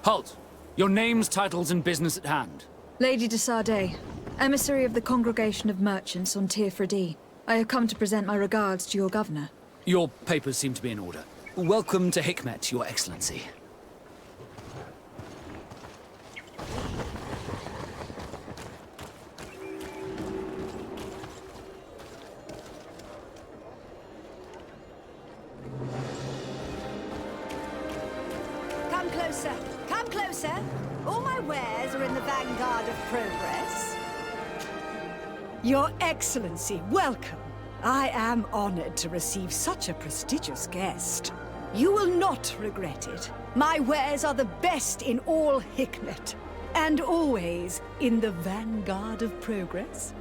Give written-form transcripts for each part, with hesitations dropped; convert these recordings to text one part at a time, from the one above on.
Halt! Your names, titles, and business at hand. Lady de Sardet, emissary of the Congregation of Merchants on Tier D. I have come to present my regards to your governor. Your papers seem to be in order. Welcome to Hikmet, Your Excellency. Come closer. Come closer. All my wares are in the vanguard of progress. Your Excellency, welcome. I am honored to receive such a prestigious guest. You will not regret it. My wares are the best in all Hikmet, and always in the vanguard of progress.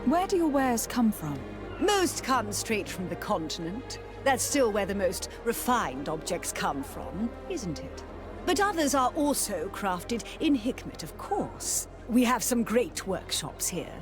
Where do your wares come from? Most come straight from the continent. That's still where the most refined objects come from, isn't it? But others are also crafted in Hikmet, of course. We have some great workshops here.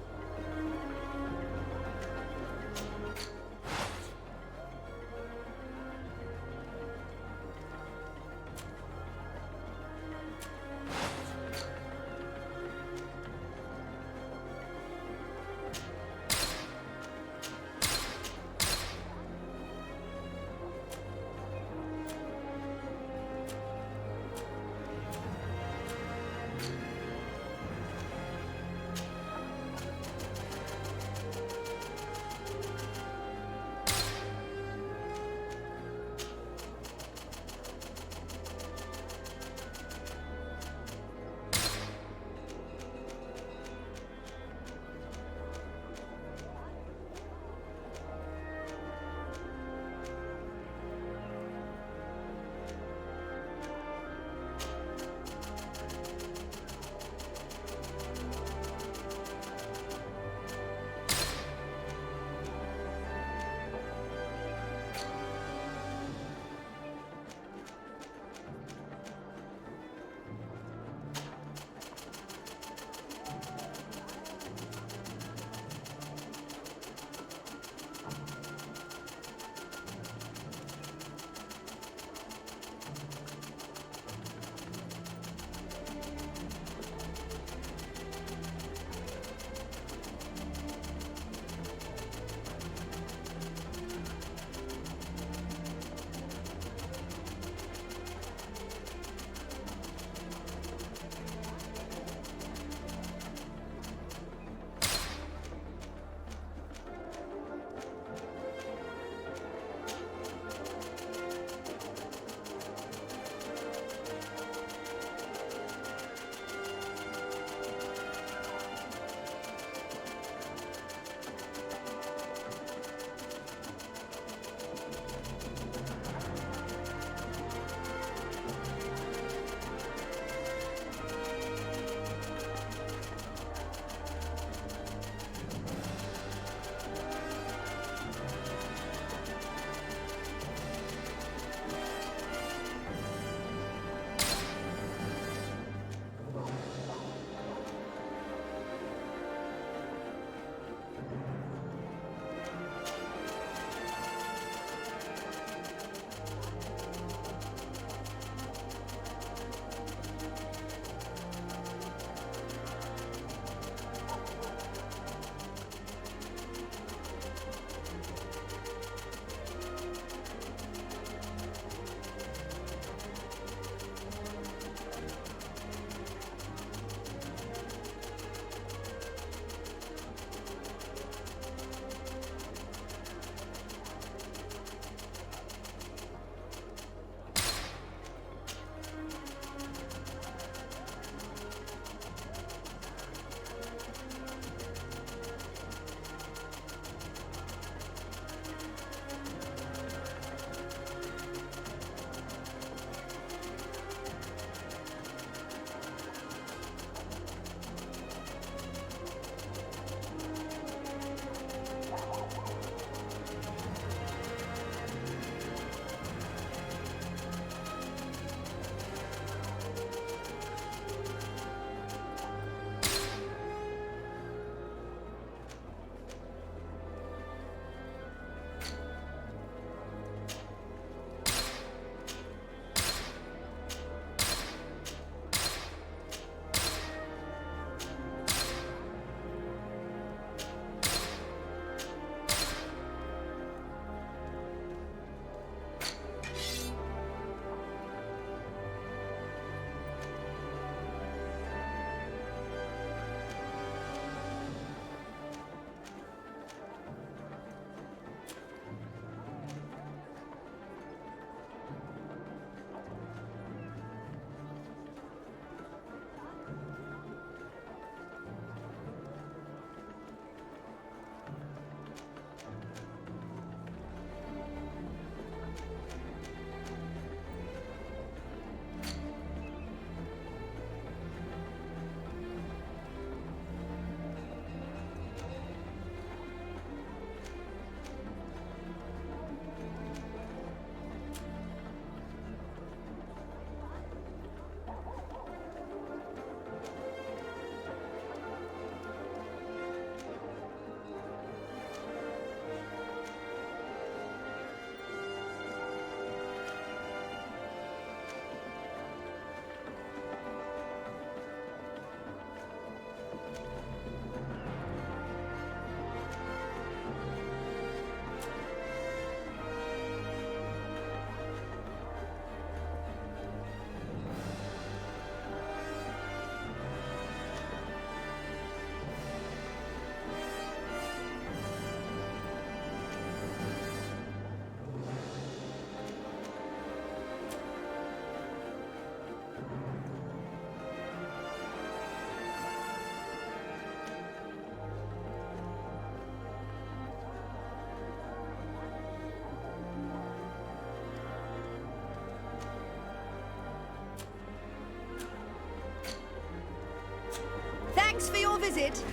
it.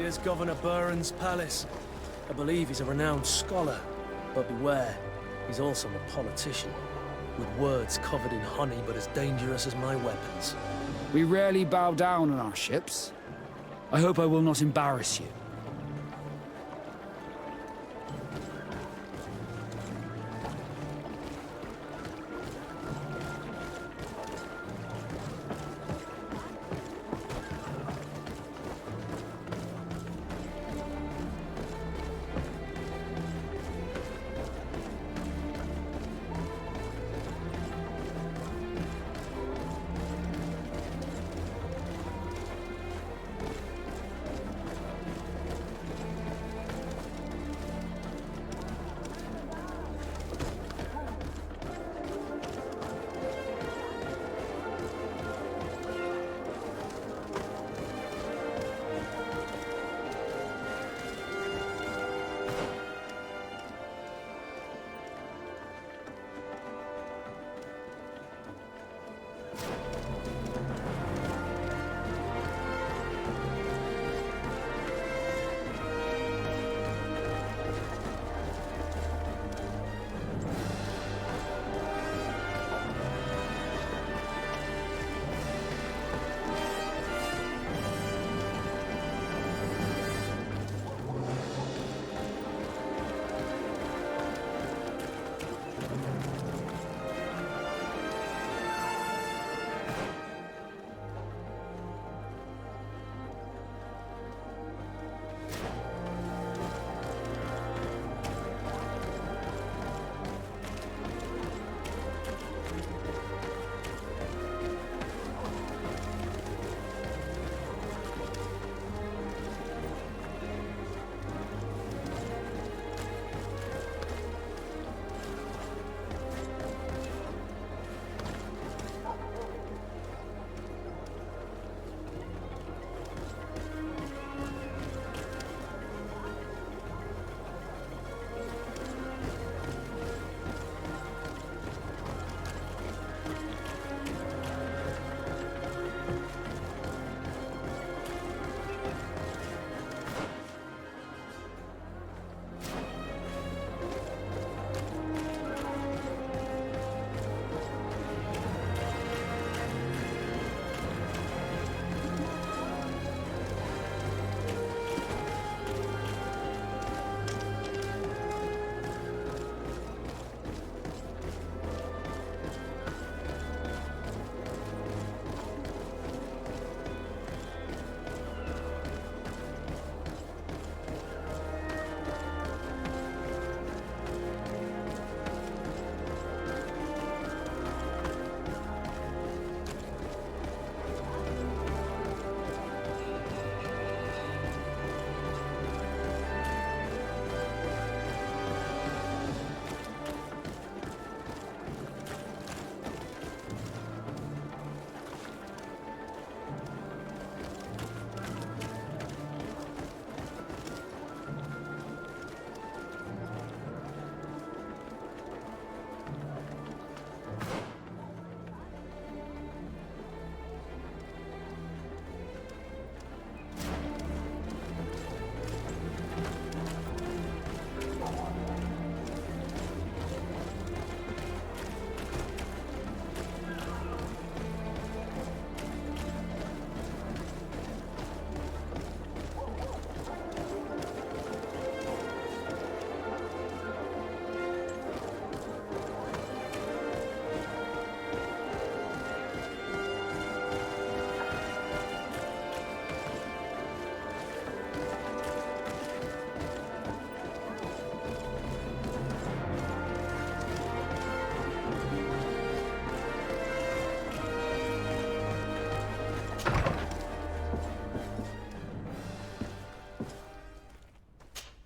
Here's Governor Buren's palace. I believe he's a renowned scholar, but beware, he's also a politician, with words covered in honey but as dangerous as my weapons. We rarely bow down on our ships. I hope I will not embarrass you.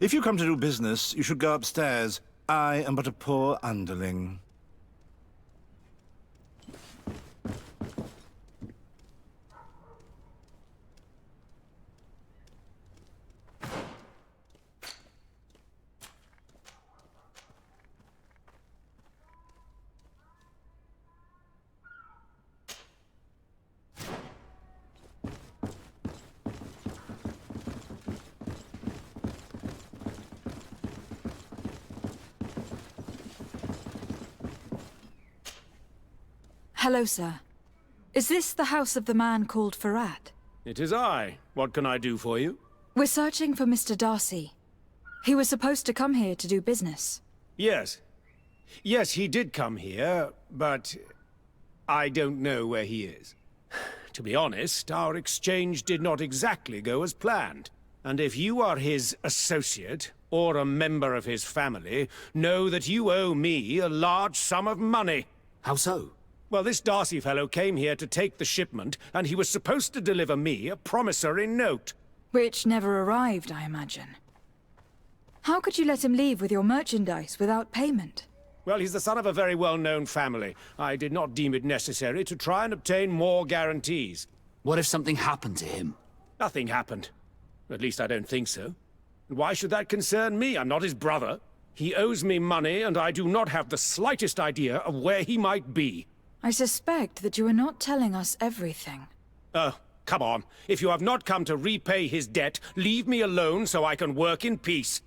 If you come to do business, you should go upstairs. I am but a poor underling. Hello, sir. Is this the house of the man called Farad? It is I. What can I do for you? We're searching for Mr. Darcy. He was supposed to come here to do business. Yes. Yes, he did come here, but I don't know where he is. To be honest, our exchange did not exactly go as planned. And if you are his associate, or a member of his family, know that you owe me a large sum of money. How so? Well, this Darcy fellow came here to take the shipment, and he was supposed to deliver me a promissory note. Which never arrived, I imagine. How could you let him leave with your merchandise without payment? Well, he's the son of a very well-known family. I did not deem it necessary to try and obtain more guarantees. What if something happened to him? Nothing happened. At least I don't think so. And why should that concern me? I'm not his brother. He owes me money, and I do not have the slightest idea of where he might be. I suspect that you are not telling us everything. Oh, come on. If you have not come to repay his debt, leave me alone so I can work in peace.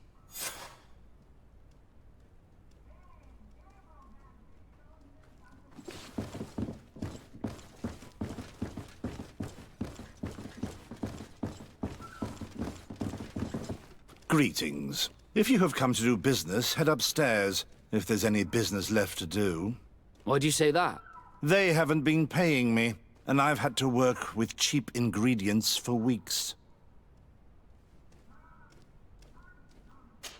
Greetings. If you have come to do business, head upstairs, if there's any business left to do. Why do you say that? They haven't been paying me, and I've had to work with cheap ingredients for weeks.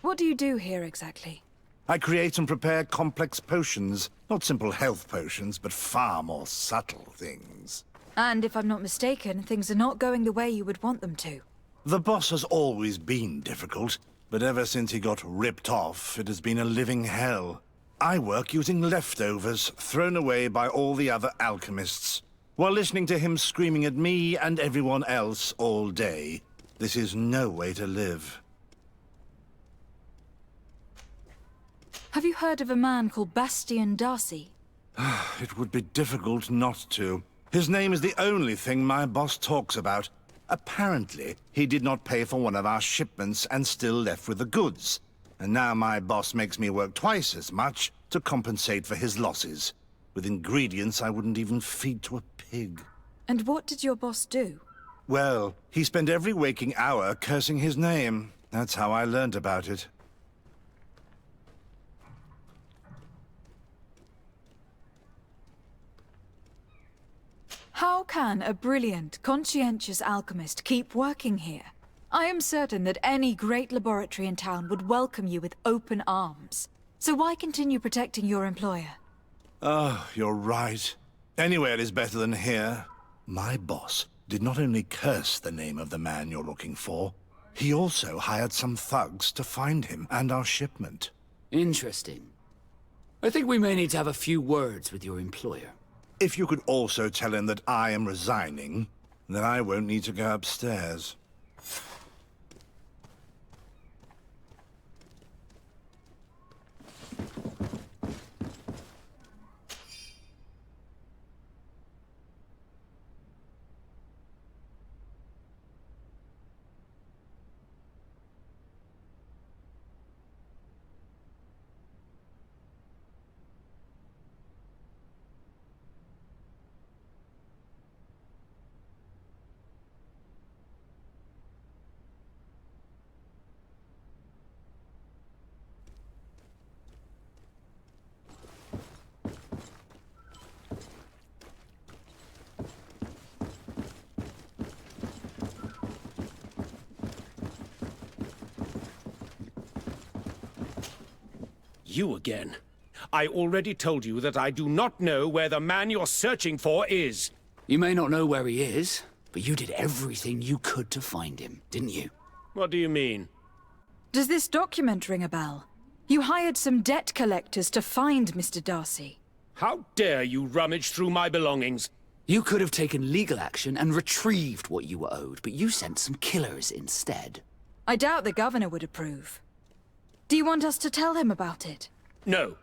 What do you do here exactly? I create and prepare complex potions. Not simple health potions, but far more subtle things. And if I'm not mistaken, things are not going the way you would want them to. The boss has always been difficult, but ever since he got ripped off, it has been a living hell. I work using leftovers thrown away by all the other alchemists, while listening to him screaming at me and everyone else all day. This is no way to live. Have you heard of a man called Bastian Darcy? It would be difficult not to. His name is the only thing my boss talks about. Apparently, he did not pay for one of our shipments and still left with the goods. And now my boss makes me work twice as much to compensate for his losses. With ingredients I wouldn't even feed to a pig. And what did your boss do? Well, he spent every waking hour cursing his name. That's how I learned about it. How can a brilliant, conscientious alchemist keep working here? I am certain that any great laboratory in town would welcome you with open arms. So why continue protecting your employer? Oh, you're right. Anywhere is better than here. My boss did not only curse the name of the man you're looking for, he also hired some thugs to find him and our shipment. Interesting. I think we may need to have a few words with your employer. If you could also tell him that I am resigning, then I won't need to go upstairs. You again. I already told you that I do not know where the man you're searching for is. You may not know where he is, but you did everything you could to find him, didn't you? What do you mean? Does this document ring a bell? You hired some debt collectors to find Mr. Darcy. How dare you rummage through my belongings? You could have taken legal action and retrieved what you were owed, but you sent some killers instead. I doubt the governor would approve. Do you want us to tell him about it? No.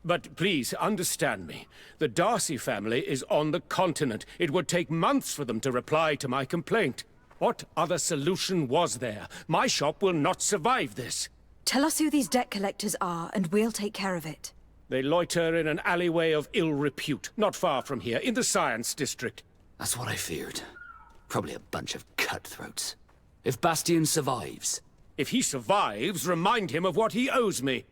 But please, understand me. The Darcy family is on the continent. It would take months for them to reply to my complaint. What other solution was there? My shop will not survive this. Tell us who these debt collectors are, and we'll take care of it. They loiter in an alleyway of ill repute, not far from here, in the Science District. That's what I feared. Probably a bunch of cutthroats. If Bastion survives... If he survives, remind him of what he owes me.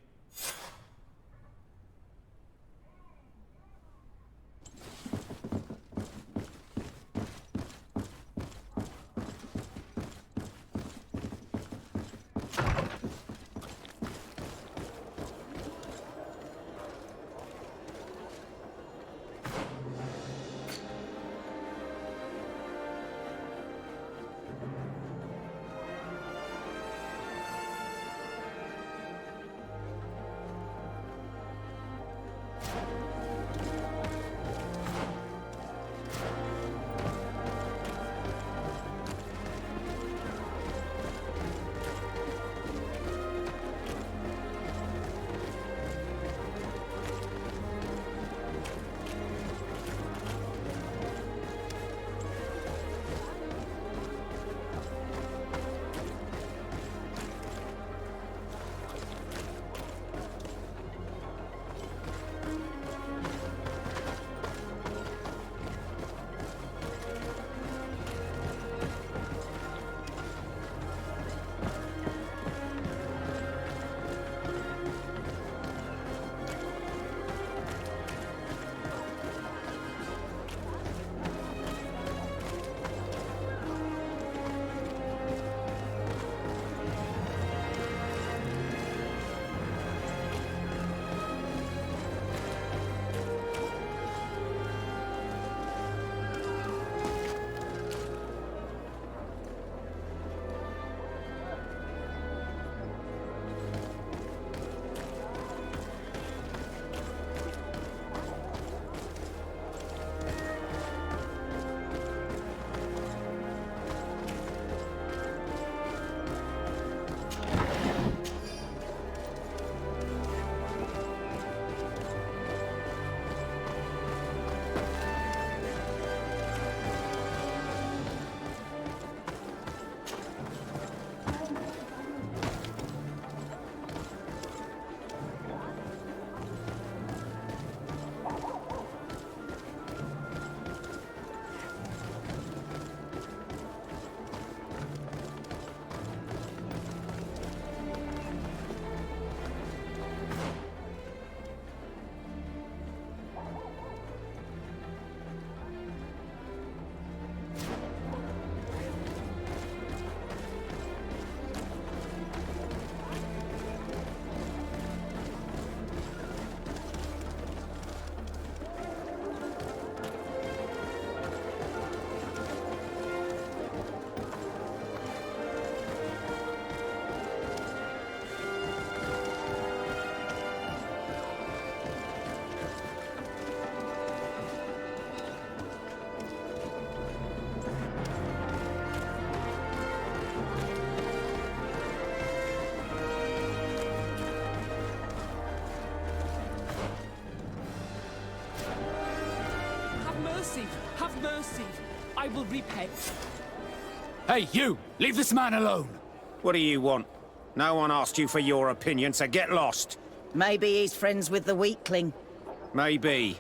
Have mercy. I will repay. Hey, you! Leave this man alone! What do you want? No one asked you for your opinion, so get lost. Maybe he's friends with the weakling. Maybe.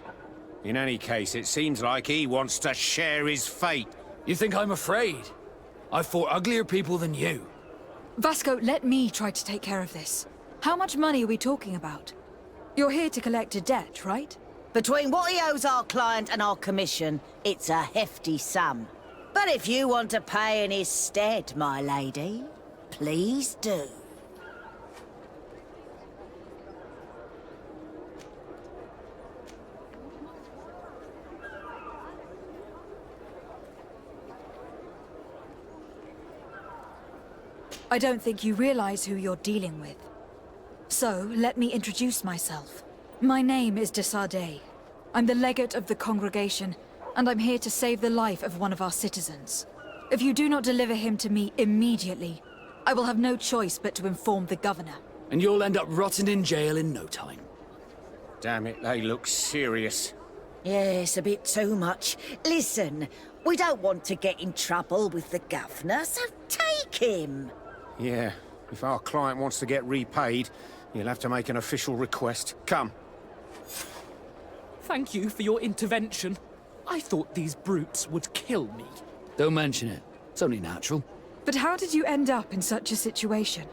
In any case, it seems like he wants to share his fate. You think I'm afraid? I've fought uglier people than you. Vasco, let me try to take care of this. How much money are we talking about? You're here to collect a debt, right? Between what he owes our client and our commission, it's a hefty sum. But if you want to pay in his stead, my lady, please do. I don't think you realize who you're dealing with. So, let me introduce myself. My name is Desade. I'm the legate of the congregation, and I'm here to save the life of one of our citizens. If you do not deliver him to me immediately, I will have no choice but to inform the governor. And you'll end up rotting in jail in no time. Damn it, they look serious. Yes, a bit too much. Listen, we don't want to get in trouble with the governor, so take him. Yeah, if our client wants to get repaid, you'll have to make an official request. Come. Thank you for your intervention. I thought these brutes would kill me. Don't mention it. It's only natural. But how did you end up in such a situation?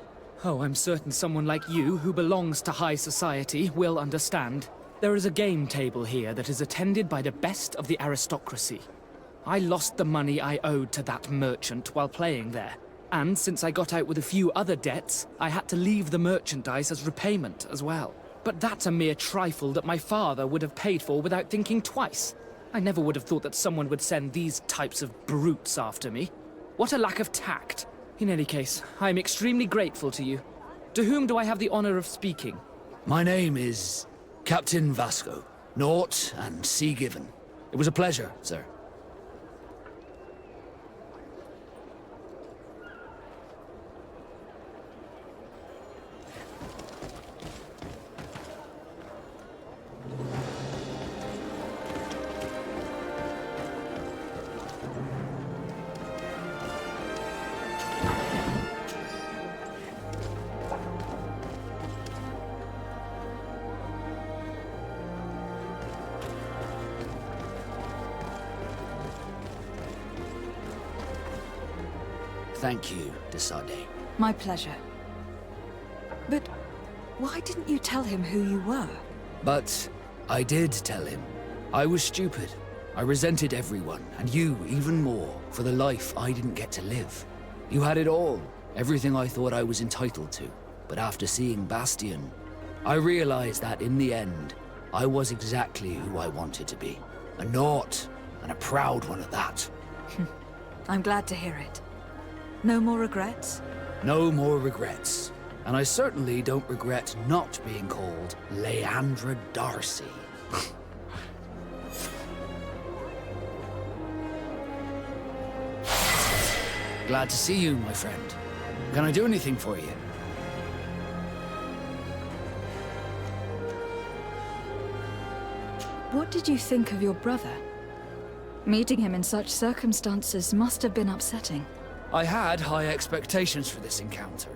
Oh, I'm certain someone like you, who belongs to high society, will understand. There is a game table here that is attended by the best of the aristocracy. I lost the money I owed to that merchant while playing there. And since I got out with a few other debts, I had to leave the merchandise as repayment as well. But that's a mere trifle that my father would have paid for without thinking twice. I never would have thought that someone would send these types of brutes after me. What a lack of tact. In any case, I am extremely grateful to you. To whom do I have the honor of speaking? My name is Captain Vasco. Naught and sea given. It was a pleasure, sir. Thank you, Desade. My pleasure. But why didn't you tell him who you were? But I did tell him. I was stupid. I resented everyone, and you even more, for the life I didn't get to live. You had it all, everything I thought I was entitled to. But after seeing Bastion, I realized that in the end, I was exactly who I wanted to be. A naught, and a proud one at that. I'm glad to hear it. No more regrets? No more regrets. And I certainly don't regret not being called Leandra Darcy. Glad to see you, my friend. Can I do anything for you? What did you think of your brother? Meeting him in such circumstances must have been upsetting. I had high expectations for this encounter.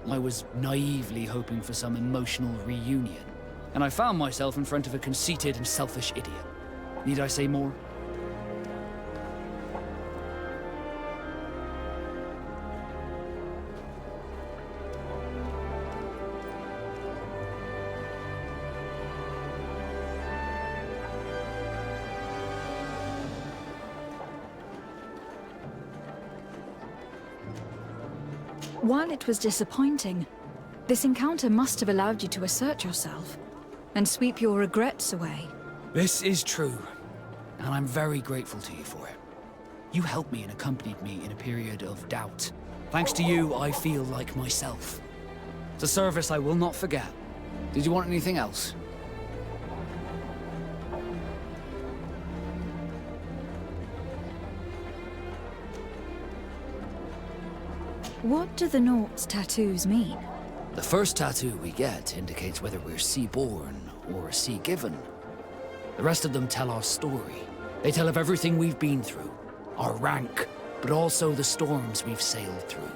I was naively hoping for some emotional reunion, and I found myself in front of a conceited and selfish idiot. Need I say more? While it was disappointing, this encounter must have allowed you to assert yourself and sweep your regrets away. This is true, and I'm very grateful to you for it. You helped me and accompanied me in a period of doubt. Thanks to you, I feel like myself. It's a service I will not forget. Did you want anything else? What do the Naught's tattoos mean? The first tattoo we get indicates whether we're sea-born or sea-given. The rest of them tell our story. They tell of everything we've been through, our rank, but also the storms we've sailed through.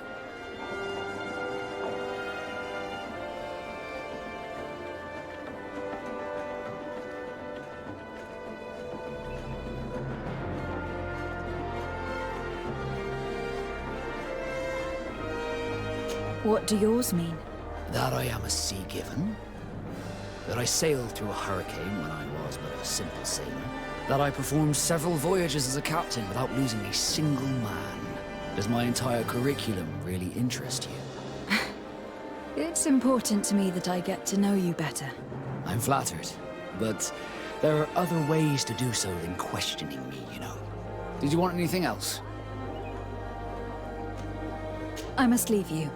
What do yours mean? That I am a sea-given. That I sailed through a hurricane when I was but a simple sailor. That I performed several voyages as a captain without losing a single man. Does my entire curriculum really interest you? It's important to me that I get to know you better. I'm flattered, but there are other ways to do so than questioning me, you know. Did you want anything else? I must leave you.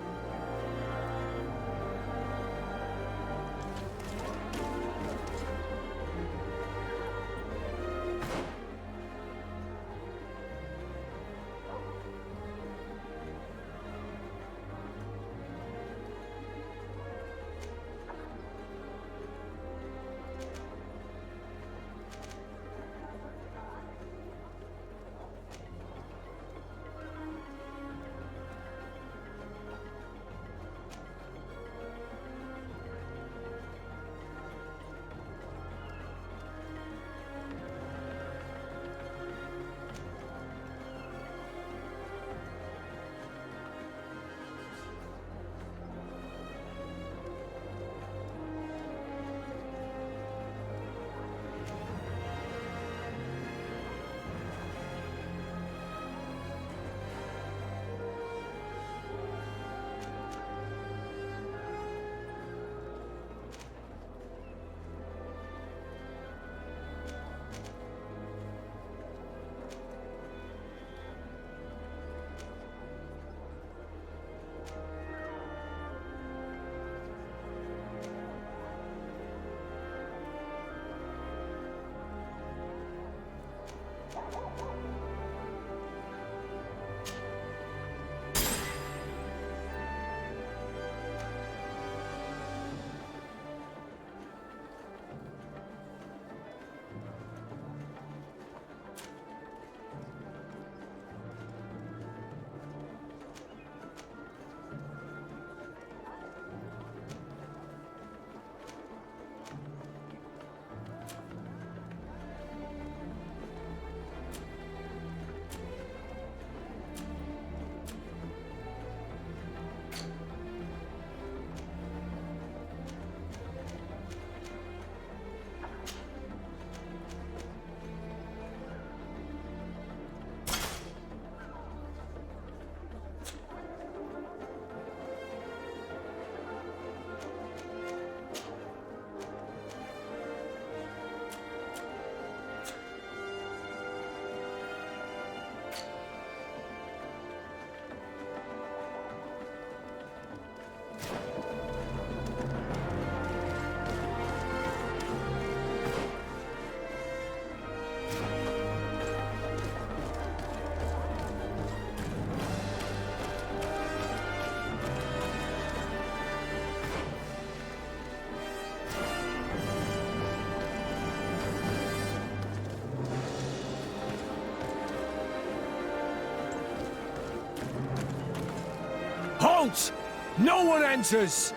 No one enters!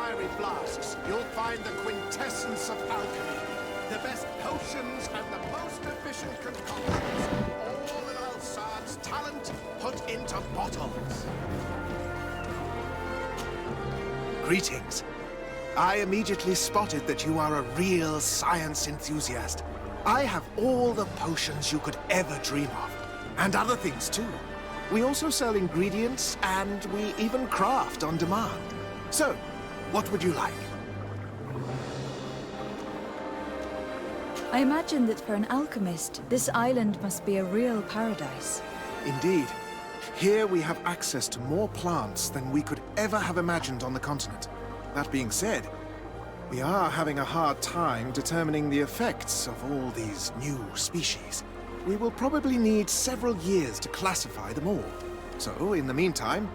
fiery flasks, you'll find the quintessence of alchemy. The best potions and the most efficient concoctions. All in Alsad's talent put into bottles. Greetings. I immediately spotted that you are a real science enthusiast. I have all the potions you could ever dream of. And other things too. We also sell ingredients, and we even craft on demand. So, what would you like? I imagine that for an alchemist, this island must be a real paradise. Indeed. Here we have access to more plants than we could ever have imagined on the continent. That being said, we are having a hard time determining the effects of all these new species. We will probably need several years to classify them all. So, in the meantime,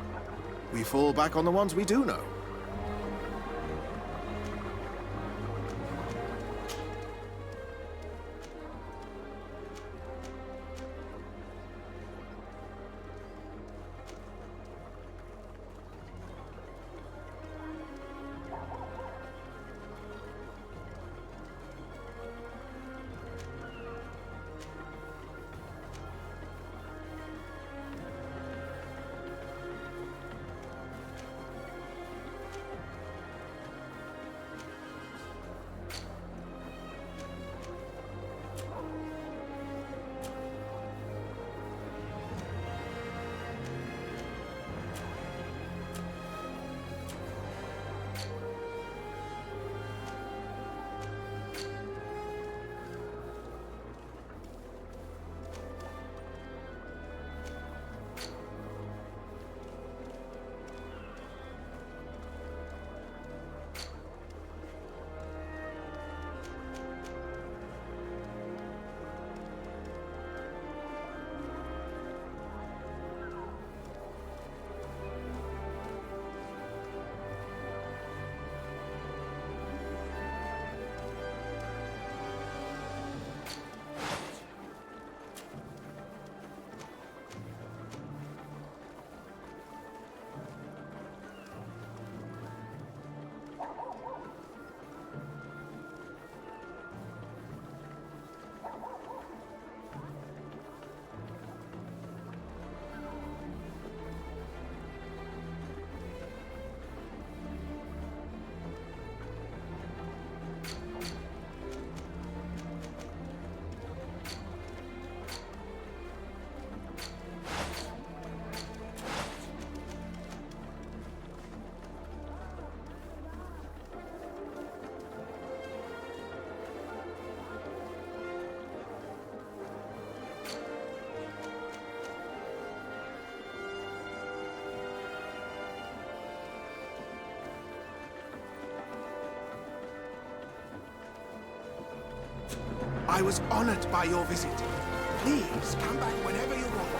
we fall back on the ones we do know. I was honored by your visit. Please come back whenever you want.